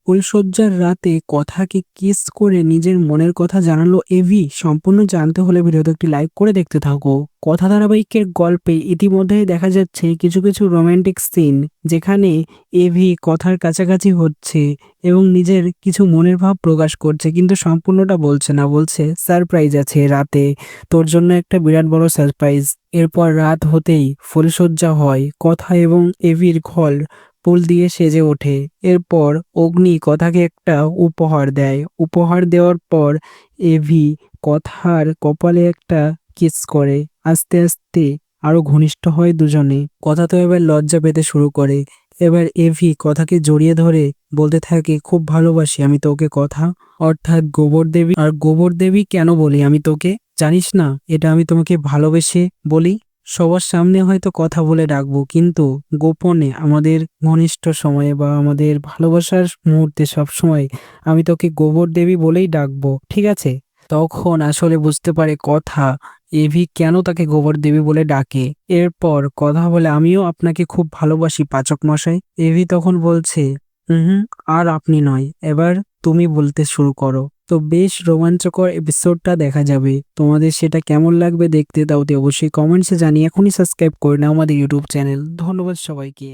ফুলশয্যার রাতে কথাকে কিস করে নিজের মনের কথা জানালো এভি। সম্পূর্ণ জানতে হলে ভিডিওতে একটি লাইক করে দেখতে থাকো। কথা ধারাবাহিকের গল্পে ইতিমধ্যেই দেখা যাচ্ছে কিছু কিছু রোমান্টিক সিন, যেখানে এভি কথার কাছাকাছি হচ্ছে এবং নিজের কিছু মনের ভাব প্রকাশ করছে, কিন্তু সম্পূর্ণটা বলছে না। বলছে সারপ্রাইজ আছে রাতে, তোর জন্য একটা বিরাট বড় সারপ্রাইজ। এরপর রাত হতেই ফুলশয্যা হয়, কথা এবং এভির ঘর ফুল দিয়ে সেজে ওঠে। এরপর অগ্নি কথাকে একটা উপহার দেয়। উপহার দেওয়ার পর এভি কথার কপালে একটা কিস করে। আস্তে আস্তে আরো ঘনিষ্ঠ হয় দুজনে। কথা তো এবার লজ্জা পেতে শুরু করে। এবার এভি কথাকে জড়িয়ে ধরে বলতে থাকে, খুব ভালোবাসি আমি তোকে কথা। অর্থাৎ গোবর দেবী। আর গোবর দেবী কেন বলি আমি তোকে, জানিস না? এটা আমি তোমাকে ভালোবেসে বলি। সবার সামনে হয়তো কথা বলে ডাকবো, কিন্তু গোপনে আমাদের ঘনিষ্ঠ সময়ে বা আমাদের ভালোবাসার মুহূর্তে সবসময় আমি তোকে গোবর দেবী বলেই ডাকবো, ঠিক আছে? তখন আসলে বুঝতে পারে কথা, এভি কেন তাকে গোবর দেবী বলে ডাকে। এরপর কথা বলে, আমিও আপনাকে খুব ভালোবাসি পাচক মশাই। এভি তখন বলছে, হুম, আর আপনি নয়, এবার তুমি বলতে শুরু করো। তো বেশ রোমাঞ্চকর এপিসোডটা দেখা যাবে। তোমাদের সেটা কেমন লাগবে দেখতে, তাও অবশ্যই কমেন্টসে জানিয়ে এখনই সাবস্ক্রাইব করে নাও আমাদের ইউটিউব চ্যানেল। ধন্যবাদ সবাইকে।